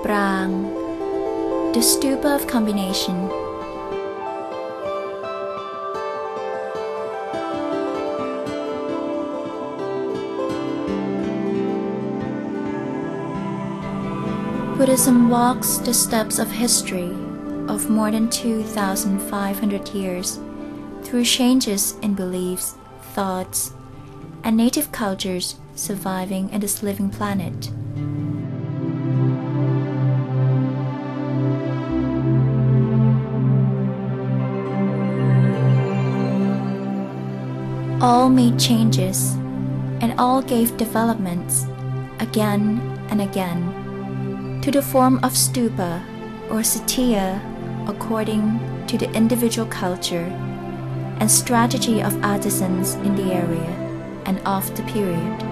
Prang, the stupa of combination. Buddhism walks the steps of history of more than 2,500 years through changes in beliefs, thoughts, and native cultures surviving in this living planet. All made changes, and all gave developments, again and again, to the form of stupa or satya according to the individual culture and strategy of artisans in the area and of the period.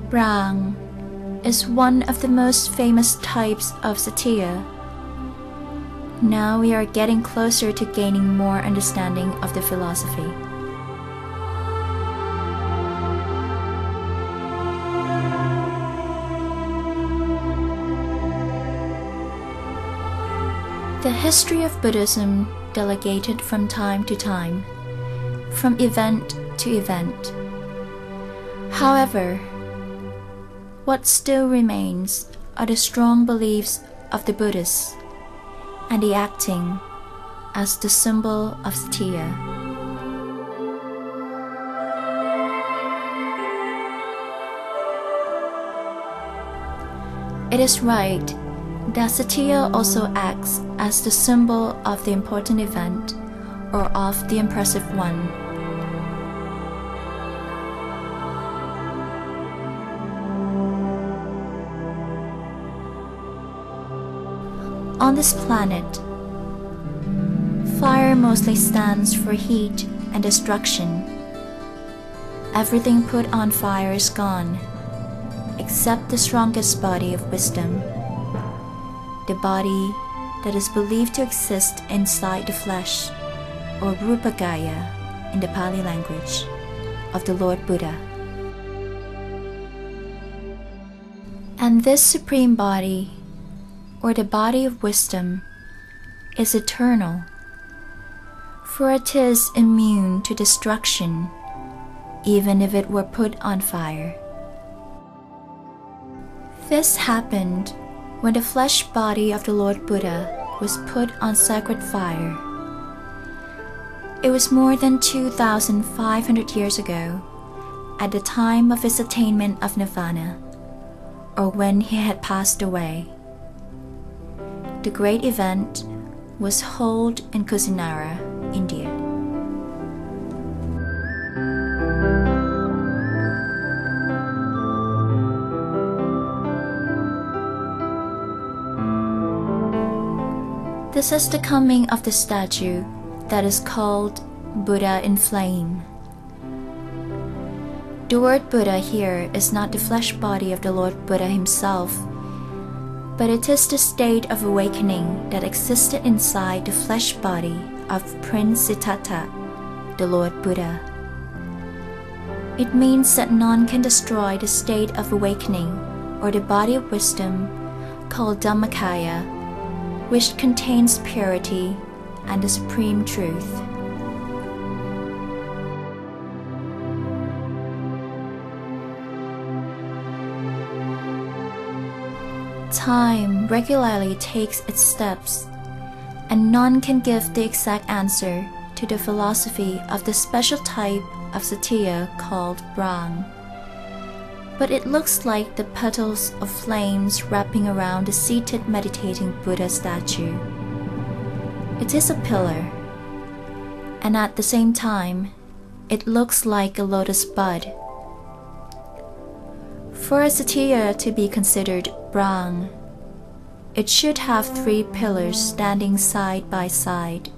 Prang is one of the most famous types of satya. Now we are getting closer to gaining more understanding of the philosophy. The history of Buddhism delegated from time to time, from event to event. However, what still remains are the strong beliefs of the Buddhists and the acting as the symbol of satya. It is right that satya also acts as the symbol of the important event or of the impressive one. On this planet, fire mostly stands for heat and destruction. Everything put on fire is gone, except the strongest body of wisdom, the body that is believed to exist inside the flesh, or Rupagaya in the Pali language, of the Lord Buddha. And this supreme body, or the body of wisdom, is eternal, for it is immune to destruction, even if it were put on fire. This happened when the flesh body of the Lord Buddha was put on sacred fire. It was more than 2,500 years ago, at the time of his attainment of nirvana, or when he had passed away. The great event was held in Kusinara, India. This is the coming of the statue that is called Buddha in Flame. The word Buddha here is not the flesh body of the Lord Buddha himself, but it is the state of awakening that existed inside the flesh body of Prince Siddhartha, the Lord Buddha. It means that none can destroy the state of awakening or the body of wisdom called Dhammakaya, which contains purity and the supreme truth. Time regularly takes its steps, and none can give the exact answer to the philosophy of the special type of satya called Prang. But it looks like the petals of flames wrapping around the seated meditating Buddha statue. It is a pillar, and at the same time, it looks like a lotus bud. For a satya to be considered Prang, it should have 3 pillars standing side by side.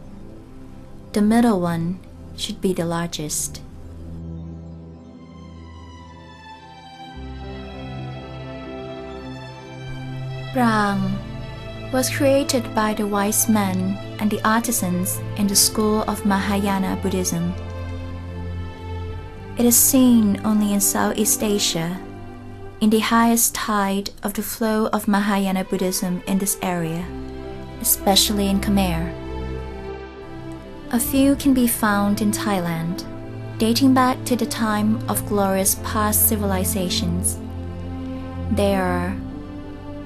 The middle one should be the largest. Prang was created by the wise men and the artisans in the school of Mahayana Buddhism. It is seen only in Southeast Asia, in the highest tide of the flow of Mahayana Buddhism in this area, especially in Khmer. A few can be found in Thailand, dating back to the time of glorious past civilizations. There are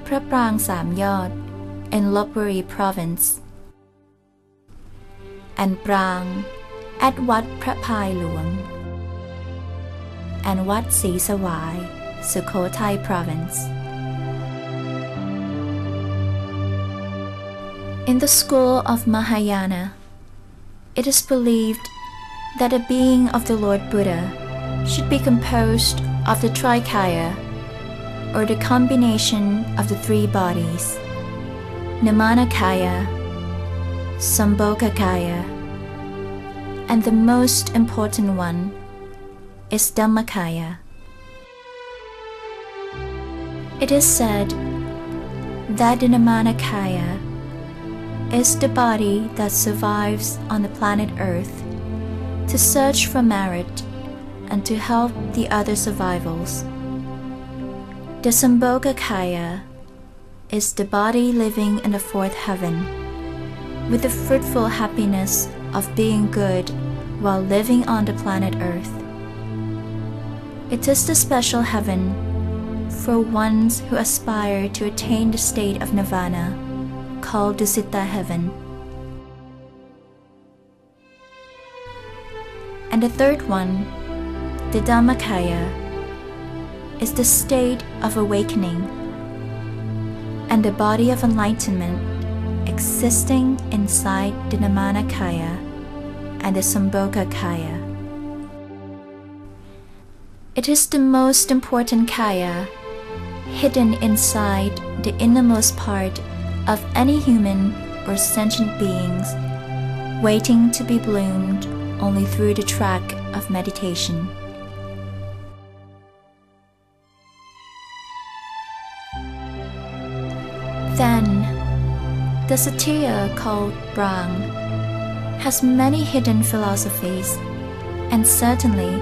Phra Prang Sam Yod in Lopburi Province, and Prang at Wat Phra Phai Luang, and Wat Si Sawai, Sukhothai Province. In the school of Mahayana, it is believed that the being of the Lord Buddha should be composed of the Trikaya, or the combination of the three bodies, Nirmanakaya, Sambhogakaya, and the most important one is Dhammakaya. It is said that the Nirmanakaya is the body that survives on the planet Earth to search for merit and to help the other survivals. The Sambhogakaya is the body living in the fourth heaven, with the fruitful happiness of being good while living on the planet Earth. It is the special heaven for ones who aspire to attain the state of nirvana, called the Siddha heaven. And the third one, the Dhammakaya, is the state of awakening and the body of enlightenment existing inside the Nirmanakaya and the Sambhogakaya. It is the most important kaya, hidden inside the innermost part of any human or sentient beings, waiting to be bloomed only through the track of meditation. Then, the Satya called Brang has many hidden philosophies, and certainly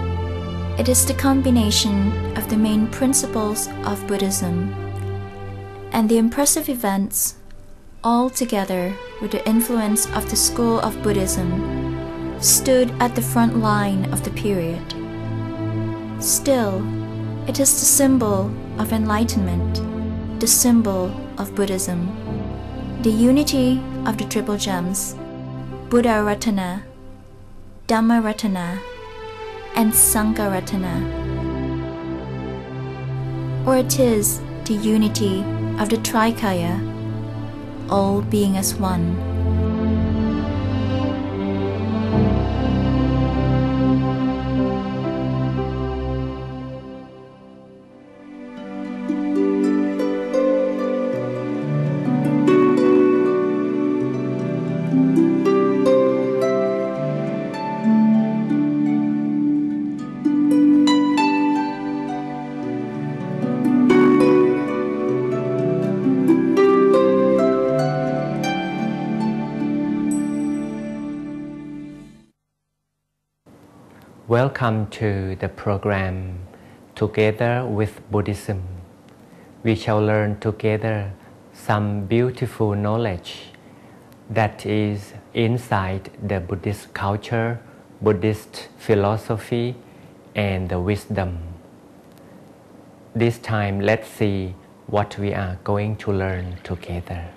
it is the combination of the main principles of Buddhism and the impressive events, all together with the influence of the school of Buddhism, stood at the front line of the period. Still, it is the symbol of enlightenment, the symbol of Buddhism, the unity of the triple gems, Buddha Ratana, Dhamma Ratana, and Sangha Ratana. Or it is the unity of the Trikaya, all being as one. Welcome to the program Together with Buddhism. We shall learn together some beautiful knowledge that is inside the Buddhist culture, Buddhist philosophy, and the wisdom. This time, let's see what we are going to learn together.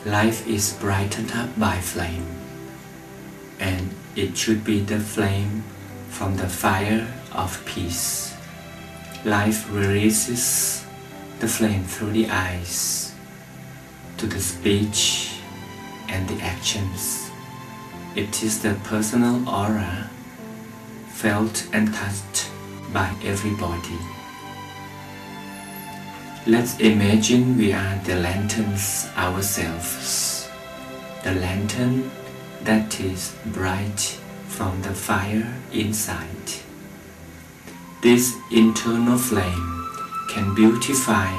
Life is brightened up by flame, and it should be the flame from the fire of peace. Life releases the flame through the eyes, to the speech and the actions. It is the personal aura, felt and touched by everybody. Let's imagine we are the lanterns ourselves, the lantern that is bright from the fire inside. This internal flame can beautify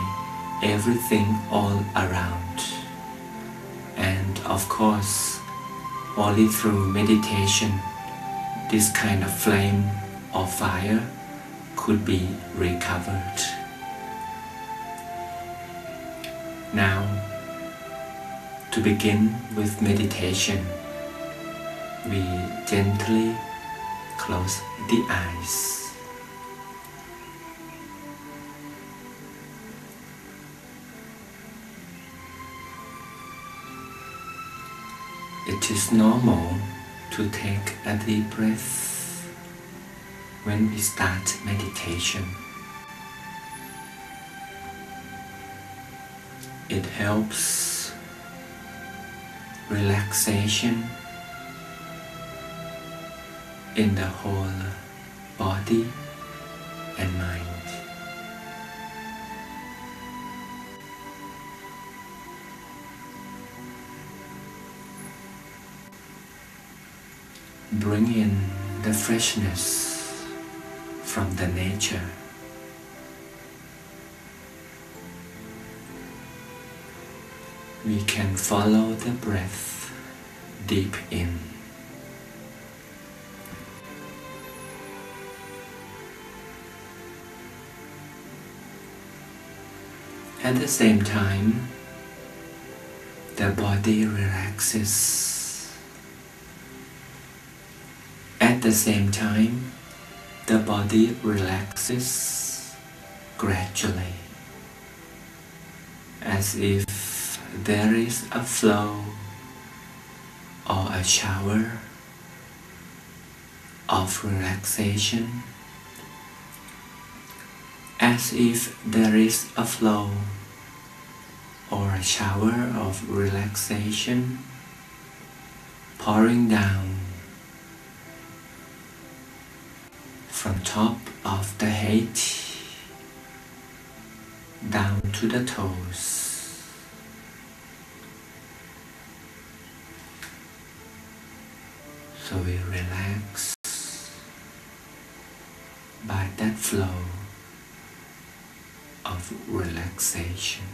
everything all around. And of course, only through meditation, this kind of flame or fire could be recovered. Now, to begin with meditation, we gently close the eyes. It is normal to take a deep breath when we start meditation. It helps relaxation in the whole body and mind. Bring in the freshness from the nature. We can follow the breath deep in. At the same time, the body relaxes. At the same time, the body relaxes gradually, as if there is a flow or a shower of relaxation, as if there is a flow or a shower of relaxation pouring down from top of the head down to the toes. So we relax by that flow of relaxation.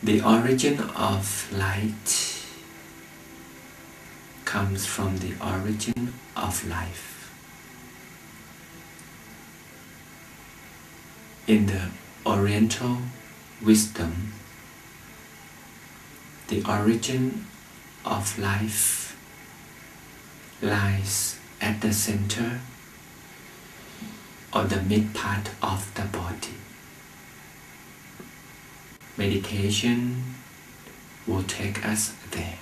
The origin of light comes from the origin of life. In the Oriental wisdom, the origin of life lies at the center or the mid part of the body. Meditation will take us there.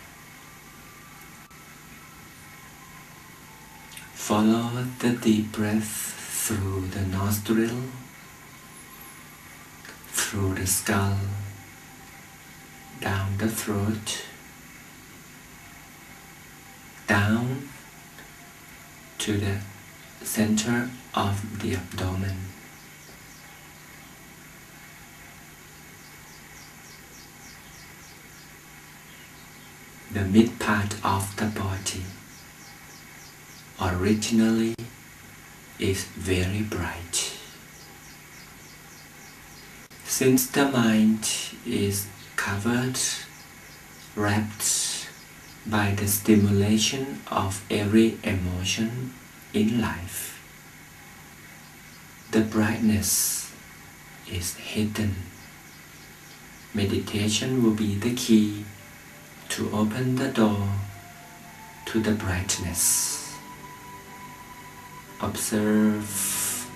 Follow the deep breath through the nostril, through the skull, down the throat, down to the center of the abdomen. The mid part of the body originally is very bright. Since the mind is covered, wrapped by the stimulation of every emotion in life, the brightness is hidden. Meditation will be the key to open the door to the brightness. Observe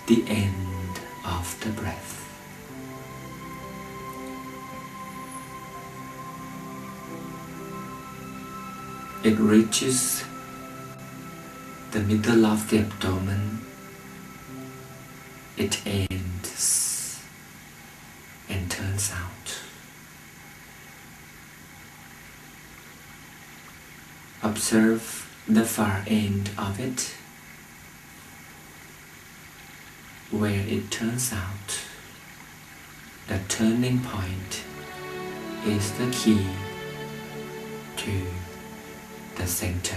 the end of the breath. It reaches the middle of the abdomen, it ends and turns out. Observe the far end of it, where it turns out. The turning point is the key to the center.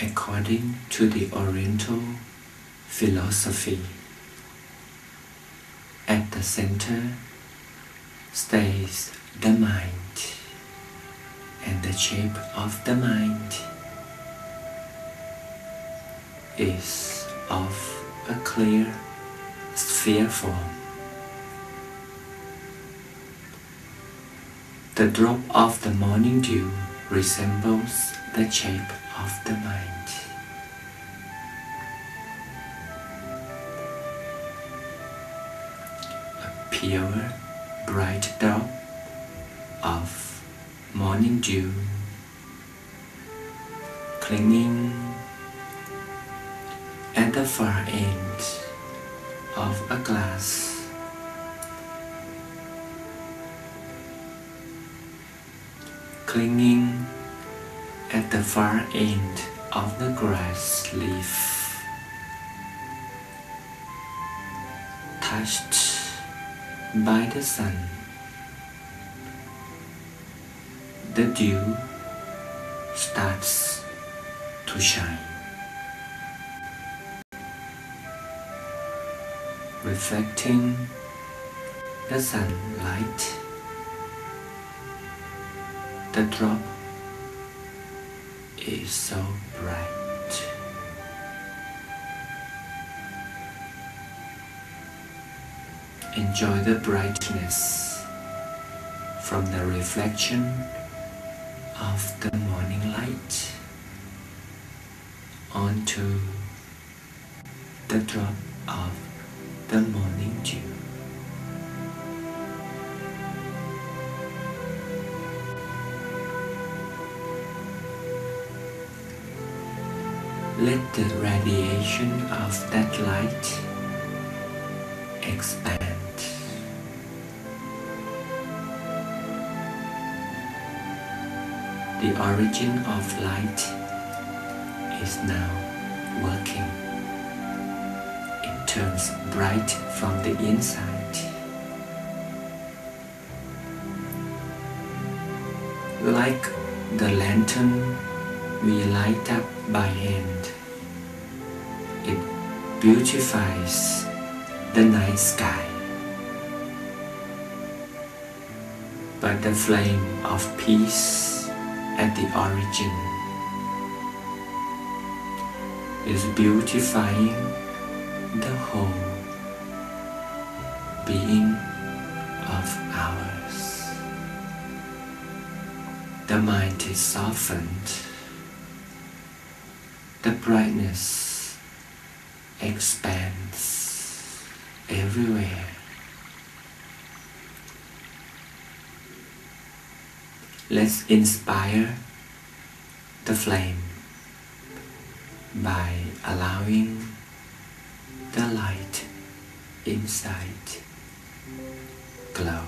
According to the Oriental philosophy, at the center stays the mind, and the shape of the mind is of a clear sphere form. The drop of the morning dew resembles the shape of the mind. A pure, bright drop of morning dew clinging at the far end of a glass. Clinging at the far end of the grass leaf, touched by the sun, the dew starts to shine, reflecting the sunlight. The drop is so bright. Enjoy the brightness from the reflection of the morning light onto the drop of the morning dew. Let the radiation of that light expand. The origin of light is now working. It turns bright from the inside. Like the lantern we light up by hand, it beautifies the night sky. But the flame of peace at the origin is beautifying the whole being of ours. The mind is softened. The brightness expands everywhere. Let's inspire the flame by allowing the light inside glow.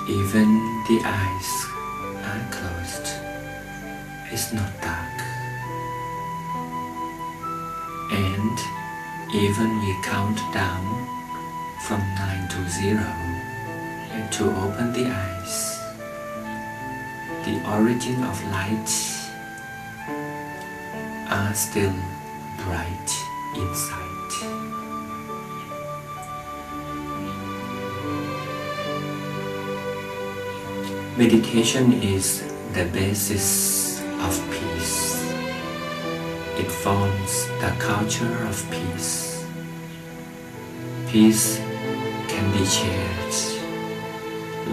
Even the eyes are closed. It's not dark. And even we count down from 9 to 0 and to open the eyes, the origin of light are still bright inside. Meditation is the basis of peace. It forms the culture of peace. Peace can be shared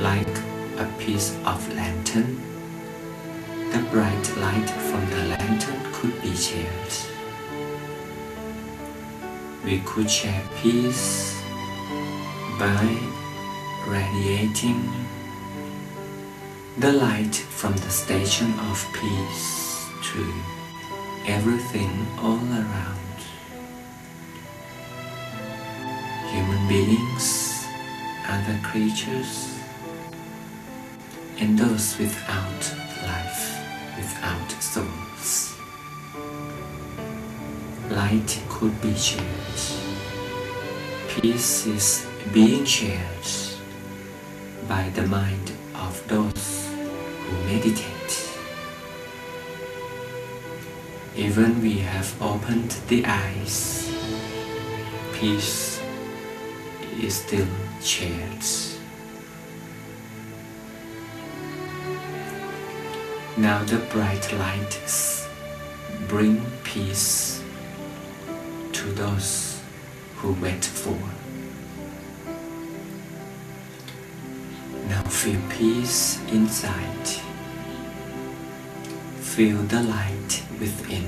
like a piece of lantern. The bright light from the lantern could be shared. We could share peace by radiating the light from the station of peace to everything all around. Human beings, other creatures, and those without life, without souls. Light could be shared. Peace is being shared by the mind of those who meditate. Even we have opened the eyes, peace is still shared. Now the bright lights bring peace to those who wait for. Now feel peace inside. Feel the light within.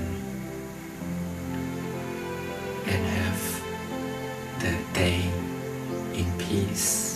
And have the day in peace.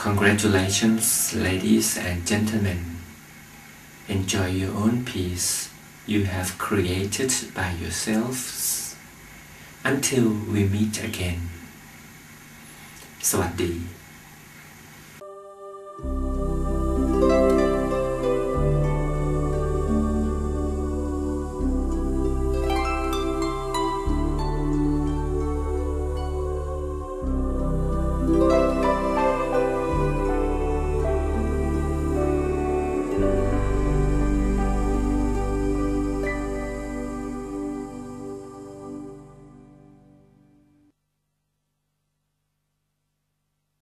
Congratulations, ladies and gentlemen. Enjoy your own peace you have created by yourselves. Until we meet again. สวัสดี